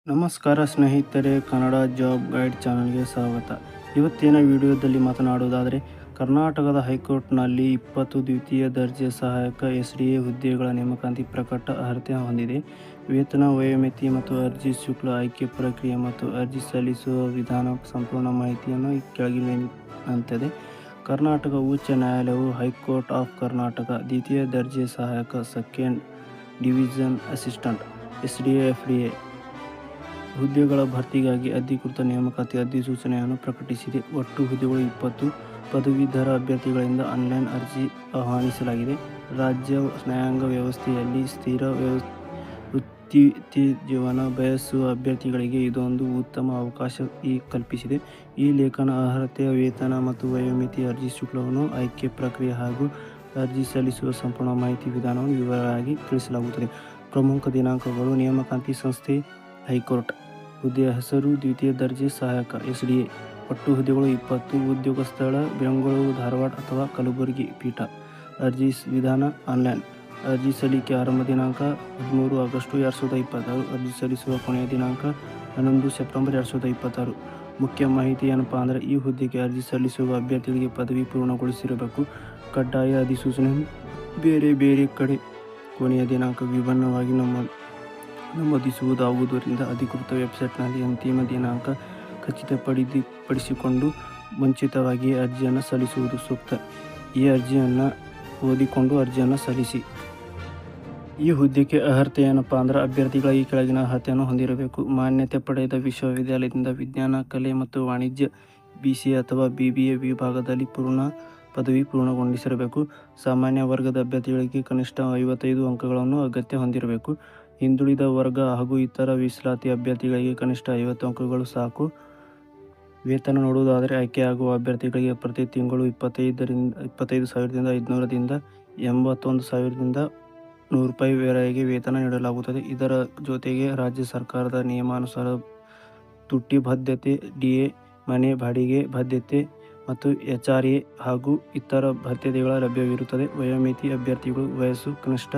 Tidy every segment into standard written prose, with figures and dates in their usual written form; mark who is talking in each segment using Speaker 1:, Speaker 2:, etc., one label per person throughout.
Speaker 1: ನಮಸ್ಕಾರ ಸ್ನೇಹಿತರೆ, Kannada job guide ಚಾನಲ್ಗೆ ಸ್ವಾಗತ. ಇವತ್ತಿನ ವಿಡಿಯೋದಲ್ಲಿ ಮಾತನಾಡುವುದಾದರೆ, ಕರ್ನಾಟಕದ ಹೈಕೋರ್ಟ್ನಲ್ಲಿ 20 ದ್ವಿತೀಯ ದರ್ಜೆ ಸಹಾಯಕ SDA ಹುದ್ದೆಗಳ ನೇಮಕಾತಿ ಪ್ರಕಟ. ಅರ್ಹತೆ ಹೊಂದಿದೆ. ವೇತನ, ವಯೋಮಿತಿ ಮತ್ತು ಅರ್ಜಿ ಶುಲ್ಕ, ಆಯ್ಕೆ ಪ್ರಕ್ರಿಯೆ ಮತ್ತು ಅರ್ಜಿ ಸಲ್ಲಿಸುವ ವಿಧಾನ ಸಂಪೂರ್ಣ ಮಾಹಿತಿಯನ್ನು ಕೆಳಗಿನಂತಿದೆ. ಕರ್ನಾಟಕ ಉಚ್ಚ ನ್ಯಾಯಾಲಯವು ಹೈಕೋರ್ಟ್ ಆಫ್ ಕರ್ನಾಟಕ ದ್ವಿತೀಯ ದರ್ಜೆ ಸಹಾಯಕ second division assistant SDA FDA ಹುದ್ದೆಗಳ ಭರ್ತಿಗಾಗಿ ಅಧಿಕೃತ ನೇಮಕಾತಿ ಅಧಿಸೂಚನೆಯನ್ನು ಪ್ರಕಟಿಸಿದೆ. ಒಟ್ಟು ಹುದ್ದೆಗಳು 20. ಪದವೀಧರ ಅಭ್ಯರ್ಥಿಗಳಿಂದ ಆನ್ಲೈನ್ ಅರ್ಜಿ ಆಹ್ವಾನಿಸಲಾಗಿದೆ. ರಾಜ್ಯ ನ್ಯಾಯಾಂಗ ವ್ಯವಸ್ಥೆಯಲ್ಲಿ ಸ್ಥಿರ ವೃತ್ತಿಜೀವನ ಬಯಸುವ ಅಭ್ಯರ್ಥಿಗಳಿಗೆ ಇದೊಂದು ಉತ್ತಮ ಅವಕಾಶ ಕಲ್ಪಿಸಿದೆ. ಈ ಲೇಖನ ಅರ್ಹತೆ, ವೇತನ ಮತ್ತು ವಯೋಮಿತಿ, ಅರ್ಜಿ ಶುಲ್ಕವನ್ನು, ಆಯ್ಕೆ ಪ್ರಕ್ರಿಯೆ ಹಾಗೂ ಅರ್ಜಿ ಸಲ್ಲಿಸುವ ಸಂಪೂರ್ಣ ಮಾಹಿತಿ ವಿಧಾನವನ್ನು ವಿವರವಾಗಿ ತಿಳಿಸಲಾಗುತ್ತದೆ. ಪ್ರಮುಖ ದಿನಾಂಕಗಳು: ನೇಮಕಾತಿ ಸಂಸ್ಥೆ ಹೈಕೋರ್ಟ್. ಹುದ್ದೆಯ ಹೆಸರು ದ್ವಿತೀಯ ದರ್ಜೆ ಸಹಾಯಕ SDA. ಒಟ್ಟು ಹುದ್ದೆಗಳು 20. ಉದ್ಯೋಗ ಸ್ಥಳ ಬೆಂಗಳೂರು, ಧಾರವಾಡ ಅಥವಾ ಕಲಬುರಗಿ. ಪೀಠ. ಅರ್ಜಿ ವಿಧಾನ ಆನ್ಲೈನ್. ಅರ್ಜಿ ಸಲ್ಲಿಕೆ ಆರಂಭ ದಿನಾಂಕ 13 ಆಗಸ್ಟ್ 2026. ಅರ್ಜಿ ಸಲ್ಲಿಸುವ ಕೊನೆಯ ದಿನಾಂಕ 11 ಸೆಪ್ಟೆಂಬರ್ 2026. ಮುಖ್ಯ ಮಾಹಿತಿ ಏನಪ್ಪಾ ಅಂದರೆ, ಈ ಹುದ್ದೆಗೆ ಅರ್ಜಿ ಸಲ್ಲಿಸುವ ಅಭ್ಯರ್ಥಿಗಳಿಗೆ ಪದವಿ ಪೂರ್ಣಗೊಳಿಸಿರಬೇಕು. ಕಡ್ಡಾಯ ಅಧಿಸೂಚನೆ ಬೇರೆ ಬೇರೆ ಕಡೆ ಕೊನೆಯ ದಿನಾಂಕ ವಿಭಿನ್ನವಾಗಿ ನಮೂದಿಸುವುದಾಗುವುದರಿಂದ ಅಧಿಕೃತ ವೆಬ್ಸೈಟ್ನಲ್ಲಿ ಅಂತಿಮ ದಿನಾಂಕ ಖಚಿತಪಡಿಸಿಕೊಂಡು ಮುಂಚಿತವಾಗಿಯೇ ಅರ್ಜಿಯನ್ನು ಸಲ್ಲಿಸುವುದು ಸೂಕ್ತ. ಈ ಅರ್ಜಿಯನ್ನು ಓದಿಕೊಂಡು ಅರ್ಜಿಯನ್ನು ಸಲ್ಲಿಸಿ. ಈ ಹುದ್ದೆಗೆ ಅರ್ಹತೆ ಏನಪ್ಪಾ ಅಂದ್ರೆ, ಅಭ್ಯರ್ಥಿಗಳ ಈ ಕೆಳಗಿನ ಅರ್ಹತೆಯನ್ನು ಹೊಂದಿರಬೇಕು. ಮಾನ್ಯತೆ ಪಡೆದ ವಿಶ್ವವಿದ್ಯಾಲಯದಿಂದ ವಿಜ್ಞಾನ, ಕಲೆ ಮತ್ತು ವಾಣಿಜ್ಯ BCA ಅಥವಾ BBA ವಿಭಾಗದಲ್ಲಿ ಪದವಿ ಪೂರ್ಣಗೊಂಡಿರಬೇಕು. ಸಾಮಾನ್ಯ ವರ್ಗದ ಅಭ್ಯರ್ಥಿಗಳಿಗೆ ಕನಿಷ್ಠ 55 ಅಂಕಗಳನ್ನು ಅಗತ್ಯ ಹೊಂದಿರಬೇಕು. ಹಿಂದುಳಿದ ವರ್ಗ ಹಾಗೂ ಇತರ ಮೀಸಲಾತಿ ಅಭ್ಯರ್ಥಿಗಳಿಗೆ ಕನಿಷ್ಠ 50 ಅಂಕಗಳು ಸಾಕು. ವೇತನ ನೋಡುವುದಾದರೆ, ಆಯ್ಕೆಯಾಗುವ ಅಭ್ಯರ್ಥಿಗಳಿಗೆ ಪ್ರತಿ ತಿಂಗಳು 25,500 ದಿಂದ 81,100 ರೂಪಾಯಿವರೆಗೆ ವೇತನ ನೀಡಲಾಗುತ್ತದೆ. ಇದರ ಜೊತೆಗೆ ರಾಜ್ಯ ಸರ್ಕಾರದ ನಿಯಮಾನುಸಾರ ತುಟ್ಟಿ ಭತ್ಯೆ, DA, ಮನೆ ಬಾಡಿಗೆ ಭತ್ಯೆ ಮತ್ತು HRA ಹಾಗೂ ಇತರ ಭತ್ಯೆಗಳು ಲಭ್ಯವಿರುತ್ತದೆ. ವಯೋಮಿತಿ: ಅಭ್ಯರ್ಥಿಗಳು ವಯಸ್ಸು ಕನಿಷ್ಠ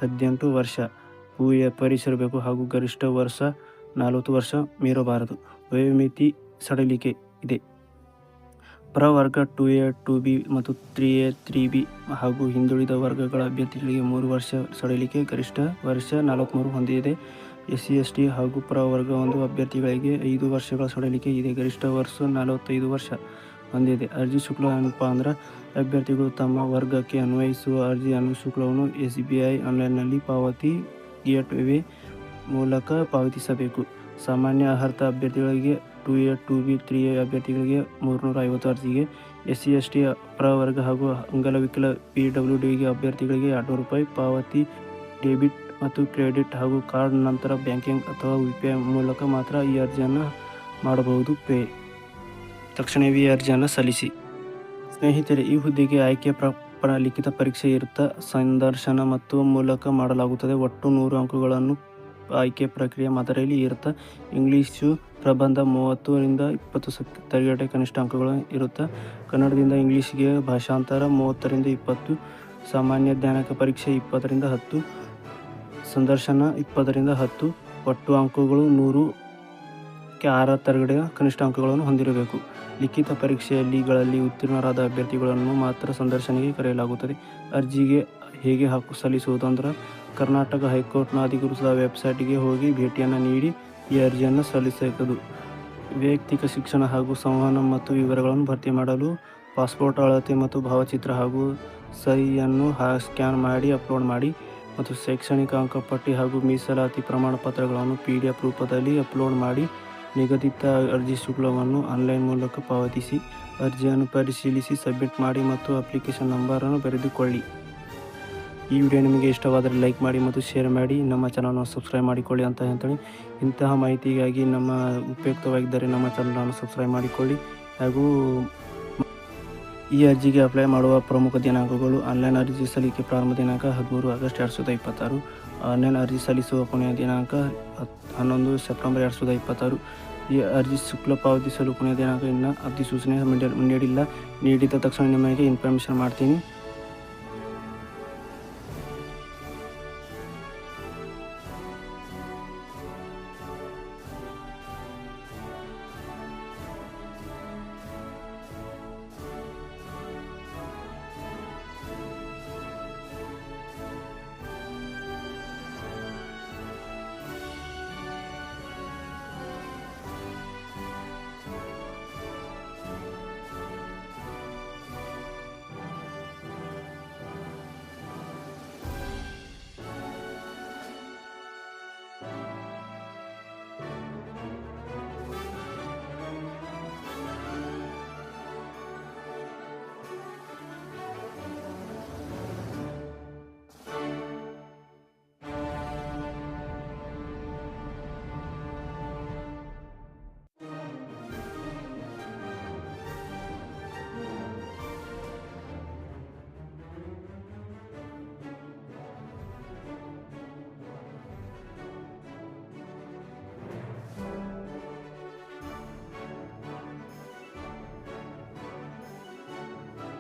Speaker 1: 18 ವರ್ಷ ಪೂರೈಸಿರಬೇಕು ಹಾಗೂ ಗರಿಷ್ಠ ವರ್ಷ 40 ವರ್ಷ ಮೀರಬಾರದು. ವಯೋಮಿತಿ ಸಡಿಲಿಕೆ ಇದೆ. ಪ್ರವರ್ಗ 2A, 2B ಮತ್ತು 3A, 3B ಹಾಗೂ ಹಿಂದುಳಿದ ವರ್ಗಗಳ ಅಭ್ಯರ್ಥಿಗಳಿಗೆ 3 ವರ್ಷ ಸಡಿಲಿಕೆ, ಗರಿಷ್ಠ ವರ್ಷ 43 ಹೊಂದಿದೆ. SC, ST ಹಾಗೂ ಪ್ರವರ್ಗ 1 ಅಭ್ಯರ್ಥಿಗಳಿಗೆ 5 ವರ್ಷಗಳ ಸಡಿಲಿಕೆ ಇದೆ, ಗರಿಷ್ಠ ವರ್ಷ 45 ವರ್ಷ ಹೊಂದಿದೆ. ಅರ್ಜಿ ಶುಲ್ಕ ಏನಪ್ಪಾ ಅಂದ್ರೆ, ಅಭ್ಯರ್ಥಿಗಳು ತಮ್ಮ ವರ್ಗಕ್ಕೆ ಅನ್ವಯಿಸುವ ಅರ್ಜಿಯನ್ನು ಶುಲ್ಕವನ್ನು SBI ಆನ್ಲೈನ್ನಲ್ಲಿ ಪಾವತಿ ಗೇಟ್ವೇ ಮೂಲಕ ಪಾವತಿಸಬೇಕು. ಸಾಮಾನ್ಯ ಅರ್ಹತಾ ಅಭ್ಯರ್ಥಿಗಳಿಗೆ 2A, 2B, 3A ಅಭ್ಯರ್ಥಿಗಳಿಗೆ 350 ಅರ್ಜಿಗೆ, SC, ST ಪ್ರವರ್ಗ ಹಾಗೂ ಅಂಗವಿಕಲ PWD ಅಭ್ಯರ್ಥಿಗಳಿಗೆ 200 ರೂಪಾಯಿ ಪಾವತಿ. ಡೆಬಿಟ್ ಮತ್ತು ಕ್ರೆಡಿಟ್ ಹಾಗೂ ಕಾರ್ಡ್ ನಂತರ ಬ್ಯಾಂಕಿಂಗ್ ಅಥವಾ UPI ಮೂಲಕ ಮಾತ್ರ ಈ ಅರ್ಜಿಯನ್ನು ಮಾಡಬಹುದು. ತಕ್ಷಣವೇ ಈ ಅರ್ಜಿಯನ್ನು ಸಲ್ಲಿಸಿ. ಸ್ನೇಹಿತರೆ, ಈ ಹುದ್ದೆಗೆ ಆಯ್ಕೆ ಲಿಖಿತ ಪರೀಕ್ಷೆ ಇರುತ್ತೆ. ಸಂದರ್ಶನ ಮತ್ತು ಮೂಲಕ ಮಾಡಲಾಗುತ್ತದೆ. ಒಟ್ಟು 100 ಅಂಕಗಳನ್ನು ಆಯ್ಕೆ ಪ್ರಕ್ರಿಯೆ ಮಾದರಿಯಲ್ಲಿ ಇರುತ್ತೆ. ಇಂಗ್ಲಿಷು ಪ್ರಬಂಧ 30 ರಿಂದ 20 ತರಗತಿ ಕನಿಷ್ಠ ಅಂಕಗಳು ಇರುತ್ತೆ. ಕನ್ನಡದಿಂದ ಇಂಗ್ಲಿಷ್ಗೆ ಭಾಷಾಂತರ 30 ರಿಂದ 20. ಸಾಮಾನ್ಯ ಜ್ಞಾನಕ್ಕೆ ಪರೀಕ್ಷೆ 20 ರಿಂದ 10. ಸಂದರ್ಶನ 20 ರಿಂದ 10. ಒಟ್ಟು ಅಂಕಗಳು 100ಕ್ಕೆ 6 ತರಗತಿಯ ಕನಿಷ್ಠ ಅಂಕಗಳನ್ನು ಹೊಂದಿರಬೇಕು. ಲಿಖಿತ ಪರೀಕ್ಷೆಗಳಲ್ಲಿ ಉತ್ತೀರ್ಣರಾದ ಅಭ್ಯರ್ಥಿಗಳನ್ನು ಮಾತ್ರ ಸಂದರ್ಶನಕ್ಕೆ ಕರೆಯಲಾಗುತ್ತದೆ. ಅರ್ಜಿಗೆ ಹೇಗೆ ಸಲ್ಲಿಸುವುದು ಅಂದ್ರೆ, ಕರ್ನಾಟಕ ಹೈಕೋರ್ಟ್ನ ಅಧಿಕೃತ ವೆಬ್ಸೈಟ್ಗೆ ಹೋಗಿ ಭೇಟಿಯನ್ನು ನೀಡಿ ಈ ಅರ್ಜಿಯನ್ನು ಸಲ್ಲಿಸಬಹುದು. ವೈಯಕ್ತಿಕ ಶಿಕ್ಷಣ ಹಾಗೂ ಸಂವಹನ ಮತ್ತು ವಿವರಗಳನ್ನು ಭರ್ತಿ ಮಾಡಲು ಪಾಸ್ಪೋರ್ಟ್ ಅಳತೆ ಮತ್ತು ಭಾವಚಿತ್ರ ಹಾಗೂ ಸಹಿಯನ್ನು ಸ್ಕ್ಯಾನ್ ಮಾಡಿ ಅಪ್ಲೋಡ್ ಮಾಡಿ ಮತ್ತು ಶೈಕ್ಷಣಿಕ ಅಂಕಪಟ್ಟಿ ಹಾಗೂ ಮೀಸಲಾತಿ ಪ್ರಮಾಣ ಪತ್ರಗಳನ್ನು PDF ರೂಪದಲ್ಲಿ ಅಪ್ಲೋಡ್ ಮಾಡಿ ನಿಗದಿತ ಅರ್ಜಿ ಶುಲ್ಕವನ್ನು ಆನ್ಲೈನ್ ಮೂಲಕ ಪಾವತಿಸಿ. ಅರ್ಜಿಯನ್ನು ಪರಿಶೀಲಿಸಿ ಸಬ್ಮಿಟ್ ಮಾಡಿ ಮತ್ತು ಅಪ್ಲಿಕೇಶನ್ ನಂಬರನ್ನು ಬರೆದುಕೊಳ್ಳಿ. ಈ ವಿಡಿಯೋ ನಿಮಗೆ ಇಷ್ಟವಾದರೆ ಲೈಕ್ ಮಾಡಿ ಮತ್ತು ಶೇರ್ ಮಾಡಿ. ನಮ್ಮ ಚಾನಲನ್ನು ಸಬ್ಸ್ಕ್ರೈಬ್ ಮಾಡಿಕೊಳ್ಳಿ ಅಂತ ಹೇಳ್ತೀನಿ. ಇಂತಹ ಮಾಹಿತಿಗಾಗಿ ಉಪಯುಕ್ತವಾಗಿದ್ದರೆ ನಮ್ಮ ಚಾನಲನ್ನು ಸಬ್ಸ್ಕ್ರೈಬ್ ಮಾಡಿಕೊಳ್ಳಿ. ಹಾಗೂ ಈ ಅರ್ಜಿಗೆ ಅಪ್ಲೈ ಮಾಡುವ ಪ್ರಮುಖ ದಿನಾಂಕಗಳು: ಆನ್ಲೈನ್ ಅರ್ಜಿ ಸಲ್ಲಿಕೆ ಪ್ರಾರಂಭ ದಿನಾಂಕ 13 ಆಗಸ್ಟ್ 2026. ಆನ್ಲೈನ್ ಅರ್ಜಿ ಸಲ್ಲಿಸುವ ಕೊನೆಯ ದಿನಾಂಕ 11 ಸೆಪ್ಟೆಂಬರ್ 2026. ಈ ಅರ್ಜಿ ಶುಲ್ಕ ಪಾವತಿಸಲು ಕೊನೆಯ ದಿನಾಂಕ ಇನ್ನೂ ಅಧಿಸೂಚನೆ ನೀಡಿಲ್ಲ. ನೀಡಿದ ತಕ್ಷಣ ನಿಮಗೆ ಇನ್ಫಾರ್ಮೇಷನ್ ಮಾಡ್ತೀನಿ.